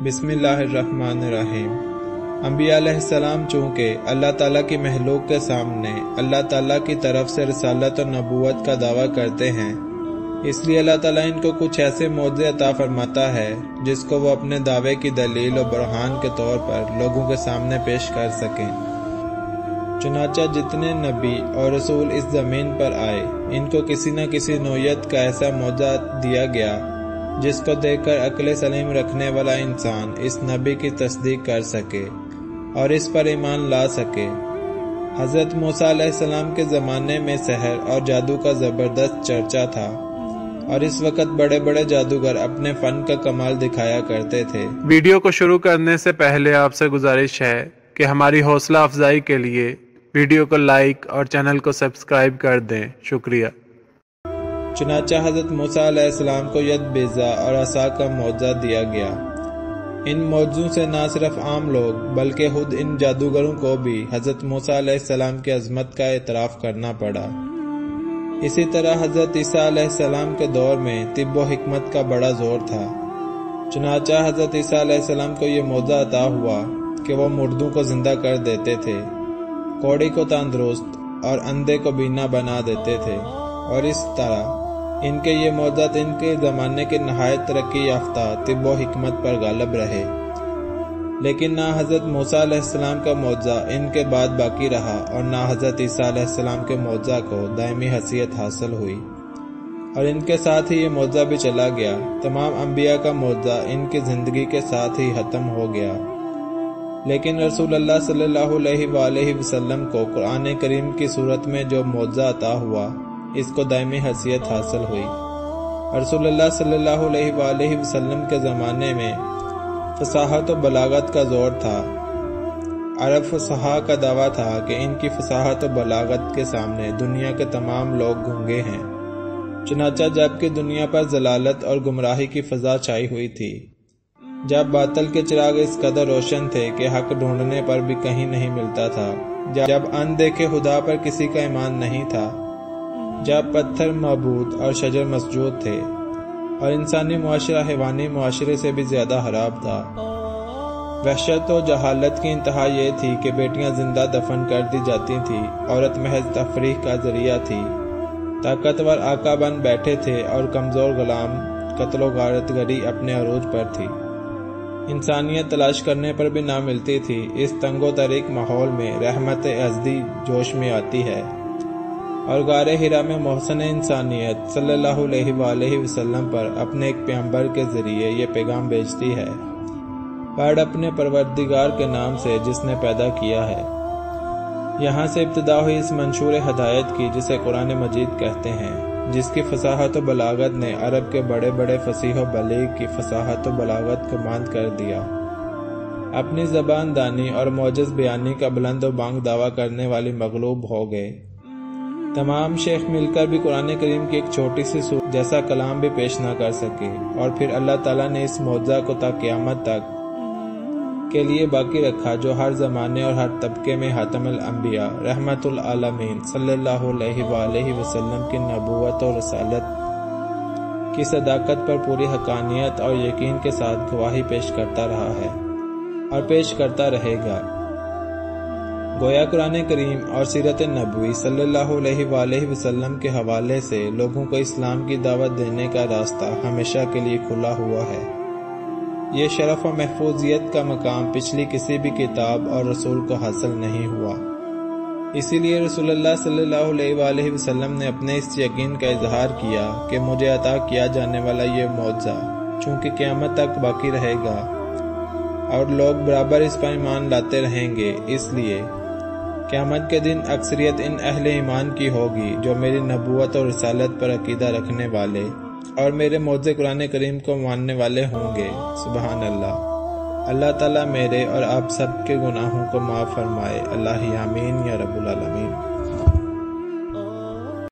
بسم اللہ الرحمن الرحیم۔ انبیاء علیہ السلام چونکہ اللہ تعالیٰ کی مخلوق کے سامنے اللہ تعالیٰ کی طرف سے رسالت اور نبوت کا دعویٰ کرتے ہیں، اس لیے اللہ تعالیٰ ان کو کچھ ایسے معجزے عطا فرماتا ہے جس کو وہ اپنے دعوے کی دلیل و برہان کے طور پر لوگوں کے سامنے پیش کر سکیں۔ چنانچہ جتنے نبی اور رسول اس زمین پر آئے، ان کو کسی نہ کسی نوعیت کا ایسا معجزہ دیا گیا جس کو دیکھ کر عقل سلیم رکھنے والا انسان اس نبی کی تصدیق کر سکے اور اس پر ایمان لا سکے۔ حضرت موسیٰ علیہ السلام کے زمانے میں سحر اور جادو کا زبردست چرچا تھا، اور اس وقت بڑے بڑے جادوگر اپنے فن کا کمال دکھایا کرتے تھے۔ ویڈیو کو شروع کرنے سے پہلے آپ سے گزارش ہے کہ ہماری حوصلہ افزائی کے لیے ویڈیو کو لائک اور چینل کو سبسکرائب کر دیں۔ شکریہ۔ چنانچہ حضرت موسیٰ علیہ السلام کو ید بیضا اور عصا کا معجزہ دیا گیا۔ ان معجزوں سے نہ صرف عام لوگ بلکہ خود ان جادوگروں کو بھی حضرت موسیٰ علیہ السلام کی عظمت کا اعتراف کرنا پڑا۔ اسی طرح حضرت عیسیٰ علیہ السلام کے دور میں طب و حکمت کا بڑا زور تھا۔ چنانچہ حضرت عیسیٰ علیہ السلام کو یہ معجزہ عطا ہوا کہ وہ مردوں کو زندہ کر دیتے تھے، کوڑی کو تندرست اور اندھے کو بینا بنا دیتے تھے، اور اس طرح ان کے یہ معجزات ان کے زمانے کے نہایت ترقی یافتہ طب و حکمت پر غالب رہے۔ لیکن نہ حضرت موسیٰ علیہ السلام کا معجزہ ان کے بعد باقی رہا، اور نہ حضرت عیسیٰ علیہ السلام کے معجزہ کو دائمی حیثیت حاصل ہوئی، اور ان کے ساتھ ہی یہ معجزہ بھی چلا گیا۔ تمام انبیاء کا معجزہ ان کی زندگی کے ساتھ ہی ختم ہو گیا، لیکن رسول اللہ صلی اللہ علیہ وآلہ وسلم کو قرآن کریم کی صورت میں جو معجزہ عطا ہوا، اس کو دائمی حیثیت حاصل ہوئی۔ رسول اللہ صلی اللہ علیہ وآلہ وسلم کے زمانے میں فصاحت و بلاغت کا زور تھا۔ عرب فصحاء کا دعویٰ تھا کہ ان کی فصاحت و بلاغت کے سامنے دنیا کے تمام لوگ گونگے ہیں۔ چنانچہ جب کہ دنیا پر ضلالت اور گمراہی کی فضا چھائی ہوئی تھی، جب باطل کے چراغ اس قدر روشن تھے کہ حق ڈھونڈنے پر بھی کہیں نہیں ملتا تھا، جب اندیکھے خدا پر کسی کا ایمان نہیں تھا، جب پتھر معبود اور شجر مسجود تھے، اور انسانی معاشرہ حیوانی معاشرے سے بھی زیادہ خراب تھا۔ وحشت و جہالت کی انتہا یہ تھی کہ بیٹیاں زندہ دفن کر دی جاتی تھیں، عورت محض تفریح کا ذریعہ تھی، طاقتور آقا بن بیٹھے تھے اور کمزور غلام، قتل و غارت گری اپنے عروج پر تھی، انسانیت تلاش کرنے پر بھی نہ ملتی تھی۔ اس تنگ و تاریک ماحول میں رحمت ازدی جوش میں آتی ہے، اور غار حرا میں محسن انسانیت صلی اللہ علیہ وآلہ وسلم پر اپنے ایک پیغمبر کے ذریعے یہ پیغام بھیجتی ہے، پڑھ اپنے پروردگار کے نام سے جس نے پیدا کیا ہے۔ یہاں سے ابتدا ہوئی اس منشور ہدایت کی جسے قرآن مجید کہتے ہیں، جس کی فصاحت و بلاغت نے عرب کے بڑے بڑے فصیح و بلیغ کی فصاحت و بلاغت کو ماند کر دیا۔ اپنی زبان دانی اور معجز بیانی کا بلند و بانگ دعویٰ کرنے والی مغلوب ہو گئے۔ تمام شیخ مل کر بھی قرآن کریم کی ایک چھوٹی سی سورت جیسا کلام بھی پیش نہ کر سکے، اور پھر اللہ تعالیٰ نے اس معجزہ کو تا قیامت تک کے لیے باقی رکھا، جو ہر زمانے اور ہر طبقے میں خاتم الانبیاء رحمت العالمین صلی اللہ علیہ وآلہ وسلم کی نبوت اور رسالت کی صداقت پر پوری حقانیت اور یقین کے ساتھ گواہی پیش کرتا رہا ہے اور پیش کرتا رہے گا۔ گویا قرآن کریم اور سیرت نبوی صلی اللہ علیہ وآلہ وسلم کے حوالے سے لوگوں کو اسلام کی دعوت دینے کا راستہ ہمیشہ کے لیے کھلا ہوا ہے۔ یہ شرف و محفوظیت کا مقام پچھلی کسی بھی کتاب اور رسول کو حاصل نہیں ہوا۔ اسی لیے رسول اللہ صلی اللہ علیہ وآلہ وسلم نے اپنے اس یقین کا اظہار کیا کہ مجھے عطا کیا جانے والا یہ معجزہ چونکہ قیامت تک باقی رہے گا اور لوگ برابر اس پر ایمان لاتے رہیں گے، اس لیے قیامت کے دن اکثریت ان اہل ایمان کی ہوگی جو میری نبوت اور رسالت پر عقیدہ رکھنے والے اور میرے معجزے قرآن کریم کو ماننے والے ہوں گے۔ سبحان اللہ۔ اللہ تعالیٰ میرے اور آپ سب کے گناہوں کو معاف فرمائے۔ اللہ آمین یا رب العالمین۔